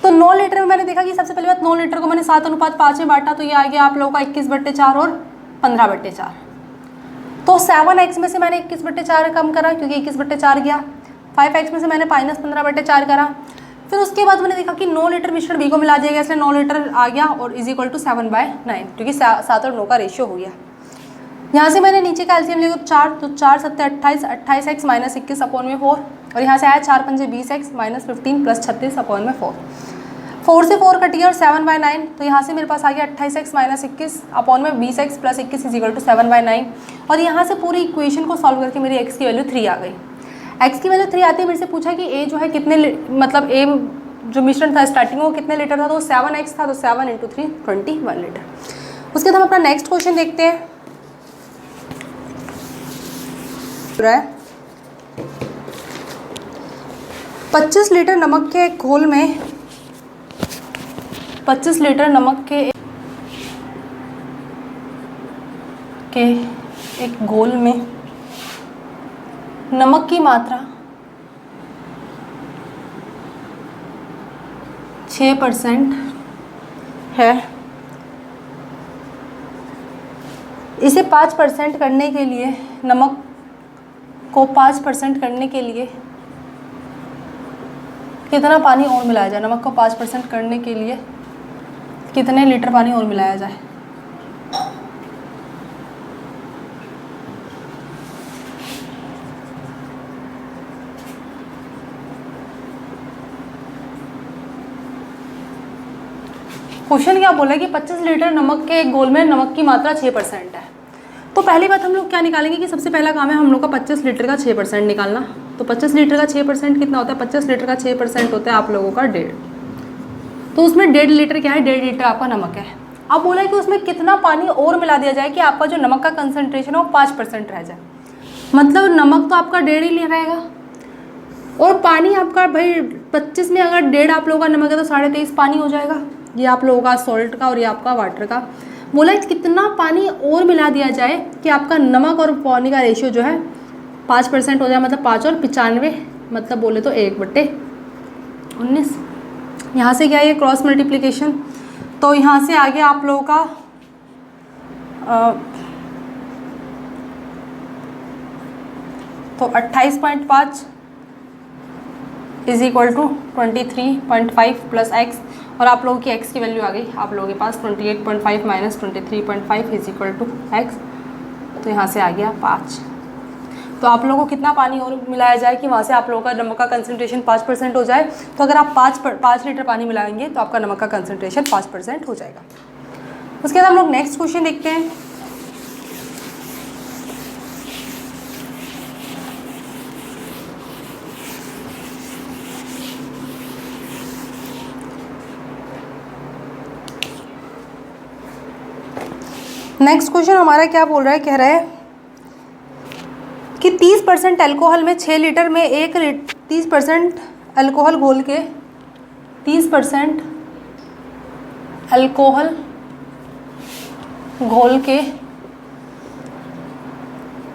तो 9 लीटर में मैंने देखा कि सबसे पहली बात 9 लीटर को मैंने 7:5 में बांटा, तो ये आ गया आप लोगों का 21/4 और 15/4। तो 7x में से मैंने 21/4 कम करा क्योंकि 21/4 गया, 5x में से मैंने -15/4 करा। फिर उसके बाद मैंने देखा कि 9 लीटर मिश्रण b को मिला दिया गया, इसलिए 9 लीटर आ गया और इज इक्वल टू 7/9, क्योंकि 7 और 9 का रेशियो हो गया। यहाँ से मैंने नीचे का एलसीएम लिया 4, तो 4 7 28, 28x माइनस 21/4, और यहाँ से आया 4 5 20x माइनस 15 प्लस 36/4। 4 से 4 कट गया और 7/9, तो यहाँ से मेरे पास आ गया 28x minus 21/20x plus 21 is equal to 7/9। और यहाँ से पूरी इक्वेशन को सॉल्व करके मेरी x की वैल्यू 3 आ गई। x की वैल्यू 3 आती है, मेरे से पूछा कि a जो है कितने मतलब a जो मिश्रण था स्टार्टिंग में वो कितने लीटर था, तो 7x था, तो 7 × 3 21 लीटर। उसके बाद हम अपना नेक्स्ट क्वेश्चन देखते हैं। 25 लीटर नमक के एक घोल में 25 लीटर नमक के एक घोल में नमक की मात्रा 6% है। इसे 5% करने के लिए नमक को 5% करने के लिए कितना पानी और मिलाया जाए, नमक को 5% करने के लिए कितने लीटर पानी और मिलाया जाए। क्वेश्चन क्या बोला कि 25 लीटर नमक के एक घोल में नमक की मात्रा 6% है। तो पहली बात हम लोग क्या निकालेंगे कि सबसे पहला काम है हम लोग का 25 लीटर का 6% निकालना। तो 25 लीटर का 6% कितना होता है, 25 लीटर का 6% होता है आप लोगों का 1.5। तो उसमें 1.5 लीटर क्या है, 1.5 लीटर आपका नमक है। अब बोला है कि उसमें कितना पानी और मिला दिया जाए कि आपका जो नमक का कंसनट्रेशन है वो 5% रह जाए। मतलब नमक तो आपका 1.5 ही रहेगा और पानी आपका भाई 25 में अगर 1.5 आप लोगों का नमक है तो 23.5 पानी हो जाएगा। ये आप लोगों का सॉल्ट का और ये आपका वाटर का। बोला है कितना पानी और मिला दिया जाए कि आपका नमक और पानी का रेशियो जो है 5% हो जाए, मतलब 5 और 95, मतलब बोले तो 1/19। यहाँ से क्या है ये क्रॉस मल्टीप्लिकेशन, तो यहाँ से आगे आप लोगों का तो 28.5 is equal to 23.5 plus x, और आप लोगों की x की वैल्यू आ गई आप लोगों के पास 28.5 minus 23.5 is equal to x, तो यहाँ से आ गया 5। तो आप लोगों को कितना पानी और मिलाया जाए कि वहाँ से आप लोगों का नमक का कंसंट्रेशन 5% हो जाए। तो अगर आप 5 लीटर पानी मिलाएंगे तो आपका नमक का कंसंट्रेशन 5% हो जाएगा। उसके बाद हम लोग नेक्स्ट क्वेश्चन देखते हैं। नेक्स्ट क्वेश्चन हमारा क्या बोल रहा है, कह रहा है कि 30% अल्कोहल में 6 लीटर में 30% अल्कोहल घोल के 30% अल्कोहल घोल के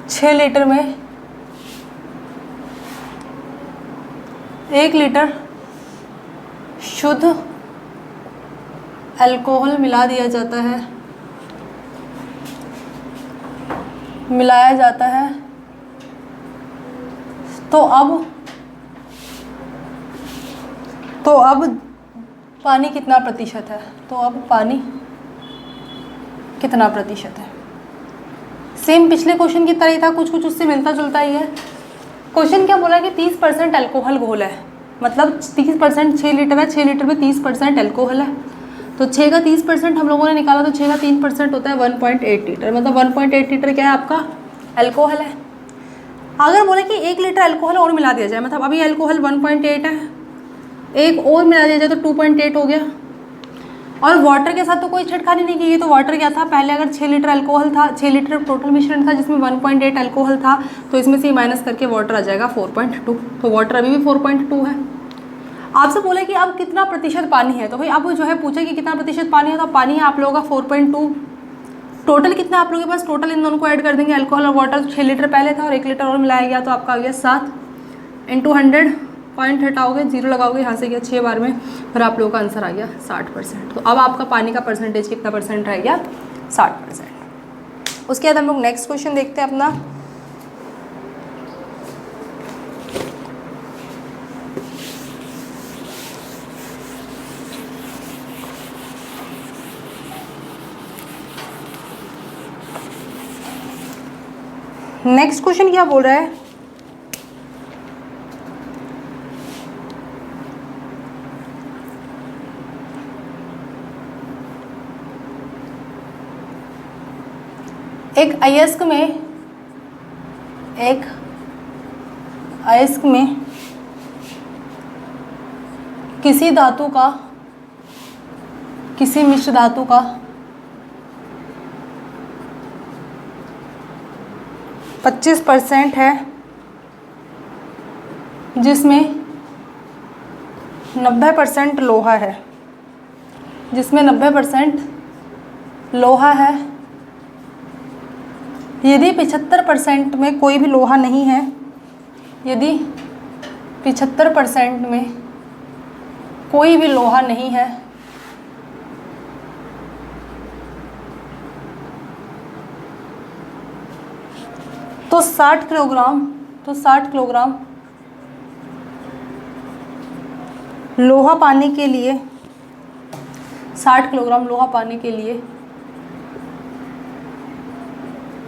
6 लीटर में 1 लीटर शुद्ध अल्कोहल मिलाया जाता है। तो अब पानी कितना प्रतिशत है, तो अब पानी कितना प्रतिशत है। सेम पिछले क्वेश्चन की तरह ही था, कुछ उससे मिलता जुलता ही है। क्वेश्चन क्या बोला कि 30% अल्कोहल घोल है, मतलब 30% 6 लीटर है, 6 लीटर में 30% अल्कोहल है। तो 6 का 30% हम लोगों ने निकाला, तो 6 का 3% होता है 1.8 लीटर, मतलब 1.8 लीटर क्या है आपका अल्कोहल है। अगर बोले कि 1 लीटर अल्कोहल और मिला दिया जाए, मतलब अभी अल्कोहल 1.8 है, एक और मिला दिया जाए तो 2.8 हो गया। और वाटर के साथ तो कोई छेड़खानी नहीं की, तो वाटर क्या था, पहले अगर 6 लीटर अल्कोहल था, 6 लीटर टोटल मिश्रण था जिसमें 1.8 अल्कोहल था, तो इसमें से माइनस करके वाटर आ जाएगा 4.2, तो वाटर अभी भी 4.2 है। आपसे बोले कि अब कितना प्रतिशत पानी है, तो भाई अब जो है पूछे कि कितना प्रतिशत पानी है, तो पानी है आप लोगों का 4.2। टोटल कितना आप लोगों के पास, टोटल इन दोनों को ऐड कर देंगे, अल्कोहल और वाटर 6 लीटर पहले था और 1 लीटर और मिलाया गया, तो आपका आ गया 7 इंटू 100, पॉइंट हटाओगे, जीरो लगाओगे, यहाँ से गया 6 बार में, फिर आप लोगों का आंसर आ गया 60%। तो अब आपका पानी का परसेंटेज कितना परसेंट रह गया, 60%। उसके बाद हम लोग नेक्स्ट क्वेश्चन देखते हैं अपना। नेक्स्ट क्वेश्चन क्या बोल रहा है, एक अयस्क में किसी धातु का, किसी मिश्र धातु का 25% है, जिसमें 90% लोहा है, जिसमें 90% लोहा है। यदि 75% में कोई भी लोहा नहीं है, यदि 75% में कोई भी लोहा नहीं है, तो 60 किलोग्राम लोहा पाने के लिए, 60 किलोग्राम लोहा पाने के लिए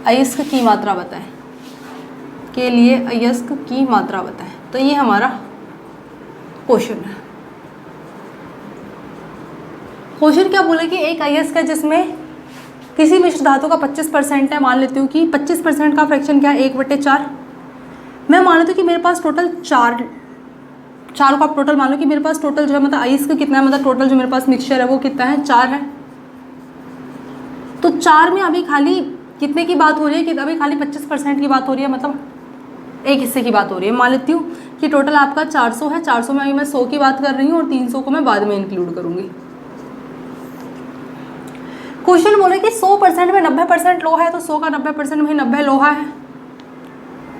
अयस्क की मात्रा बताएं, के लिए अयस्क की मात्रा बताएं। तो ये हमारा क्वेश्चन है। क्वेश्चन क्या बोले कि एक अयस्क है जिसमें किसी मिश्र धातु का 25% है, मान लेती हूँ कि 25% का फ्रैक्शन क्या है, 1/4। मैं मान लेती हूँ कि मेरे पास टोटल चार को आप टोटल मान लो कि मेरे पास टोटल जो है मतलब अयस्क कितना है, मतलब टोटल जो मेरे पास मिक्सचर है वो कितना है, 4 है। तो 4 में अभी खाली कितने की बात हो रही है, कि अभी खाली 25% की बात हो रही है, मतलब एक हिस्से की बात हो रही है। मान लेती हूँ कि टोटल आपका 400 है, 400 में अभी मैं 100 की बात कर रही हूँ और 300 को मैं बाद में इंक्लूड करूँगी। क्वेश्चन बोले कि 100% में 90% लोहा है, तो 100 का 90% में 90 लोहा है,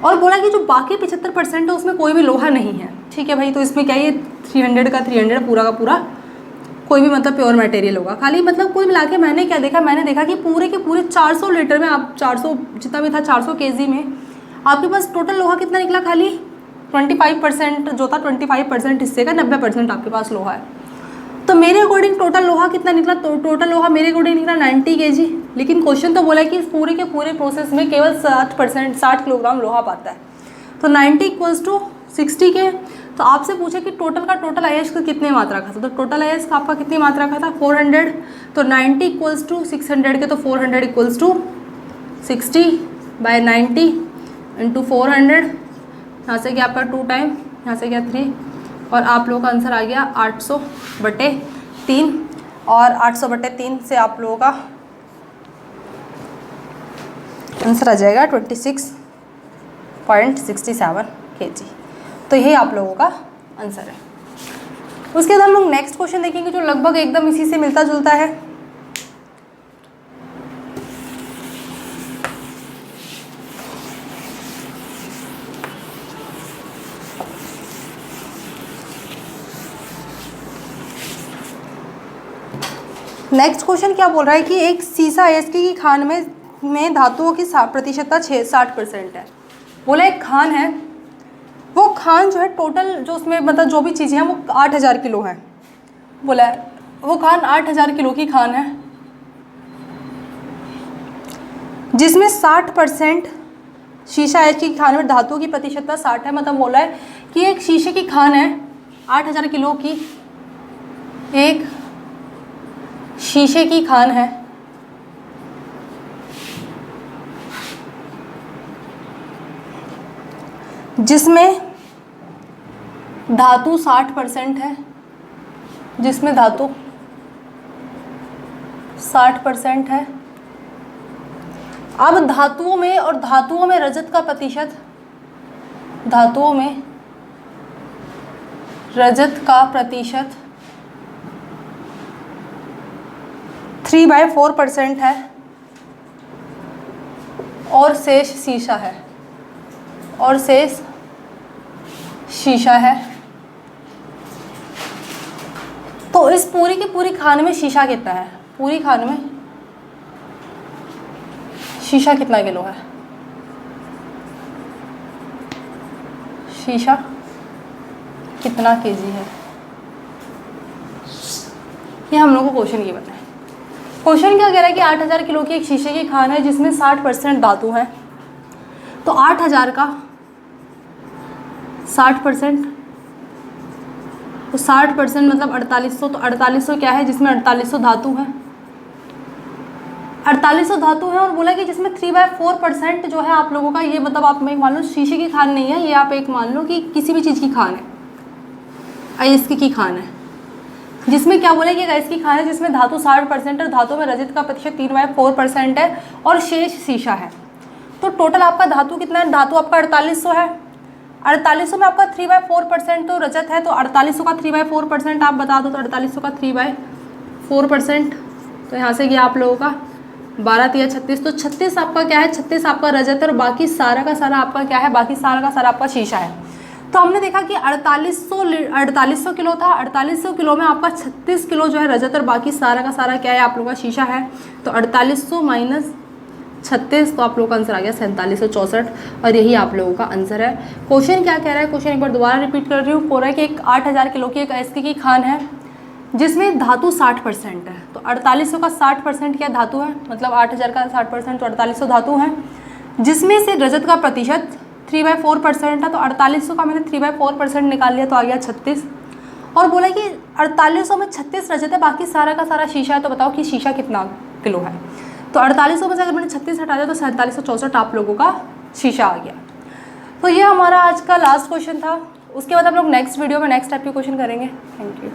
और बोला कि जो बाकी 75% है उसमें कोई भी लोहा नहीं है। ठीक है भाई, तो इसमें क्या ये 300 का 300 पूरा का पूरा कोई भी मतलब प्योर मटेरियल होगा। खाली मतलब कुल मिला के मैंने क्या देखा, मैंने देखा कि पूरे के पूरे 400 लीटर में आप 400 जितना भी था 400 kg में आपके पास टोटल लोहा कितना निकला, खाली 25% जो था, 25% हिस्से का 90% आपके पास लोहा है। तो मेरे अकॉर्डिंग टोटल लोहा कितना निकला, तो टोटल लोहा मेरे अकॉर्डिंग निकला 90 kg। लेकिन क्वेश्चन तो बोला है कि इस पूरे के पूरे प्रोसेस में केवल 60 किलोग्राम लोहा पाता है, तो 90 = 60 के। तो आपसे पूछे कि टोटल का टोटल अयस्क कितने मात्रा का था, तो टोटल अयस्क आपका कितनी मात्रा का था, 400। तो 90 = 600 के, तो 400 = 60/90 × 400। यहाँ से गया आपका 2 टाइम, यहाँ से गया 3, और आप लोगों का आंसर आ गया 800/3, और 800/3 से आप लोगों का आंसर आ जाएगा 26.67 kg। तो यही आप लोगों का आंसर है। उसके बाद हम लोग नेक्स्ट क्वेश्चन देखेंगे जो लगभग एकदम इसी से मिलता जुलता है। नेक्स्ट क्वेश्चन क्या बोल रहा है कि एक सीसा अयस्क की खान में धातुओं की प्रतिशतता 60% है। बोला एक खान है, वो खान जो है टोटल जो उसमें मतलब जो भी चीज़ें हैं वो 8000 किलो है। बोला है वो खान 8000 किलो की खान है, जिसमें 60% शीशा अयस्क की खान में धातुओं की प्रतिशतता 60 है। मतलब बोला है कि एक शीशे की खान है 8000 किलो की, एक शीशे की खान है जिसमें धातु 60% है, जिसमें धातु 60% है। अब धातुओं में रजत का प्रतिशत, धातुओं में रजत का प्रतिशत 3/4% है और शेष शीशा है, और शेष शीशा है। तो इस पूरी की पूरी खान में शीशा कितना है? पूरी खान में शीशा कितना किलो है? शीशा कितना केजी है? ये हम लोग को क्वेश्चन ये बताएं। क्वेश्चन क्या कह रहा है कि 8000 किलो की एक शीशे की खान है जिसमें 60% धातु है। तो 8000 का 60%, तो 60% मतलब 4800। तो 4800 क्या है? जिसमें 4800 धातु है, 4800 धातु है। और बोला कि जिसमें 3/4% जो है आप लोगों का, ये मतलब आप एक मान लो शीशे की खान नहीं है, ये आप एक मान लो कि किसी भी चीज़ की खान है, अयस्क की खान है, जिसमें क्या बोले कि अयस्क की खान है जिसमें धातु 60% और धातु में रजत का प्रतिशत 3/4% है और शेष शीशा है। तो टोटल आपका धातु कितना है? धातु आपका 4800 है। 4800 में आपका 3/4% तो रजत है, तो 4800 का 3/4% आप बता दो। तो 4800 का 3/4%, तो यहाँ से गया आप लोगों का 12 3 36। तो 36 आपका क्या है? 36 आपका रजत है और बाकी सारा का सारा आपका क्या है? बाकी सारा का सारा आपका शीशा है। तो हमने देखा कि 4800 किलो था। 4800 किलो में आपका 36 किलो जो है रजत और बाकी सारा का सारा क्या है? आप लोगों का शीशा है। तो 4800 माइनस 36, तो आप लोगों का आंसर आ गया 4764, और यही आप लोगों का आंसर है। क्वेश्चन क्या कह रहा है? क्वेश्चन एक बार दोबारा रिपीट कर रही हूँ। बोल रहा है कि एक 8000 किलो की एक अयस्क की खान है जिसमें धातु 60% है। तो 4800 का 60% क्या धातु है? मतलब 8000 का 60%, तो 4800 धातु है, जिसमें से रजत का प्रतिशत 3/4% है। तो 4800 का मैंने 3/4% निकाल लिया, तो आ गया 36। और बोला कि 4800 में 36 रजत है, बाकी सारा का सारा शीशा है। तो बताओ कि शीशा कितना किलो है? तो 4800 में से अगर मैंने 36 हटा दिया तो 4764 आप लोगों का शीशा आ गया। तो ये हमारा आज का लास्ट क्वेश्चन था। उसके बाद हम लोग नेक्स्ट वीडियो में नेक्स्ट टाइप के क्वेश्चन करेंगे। Thank you.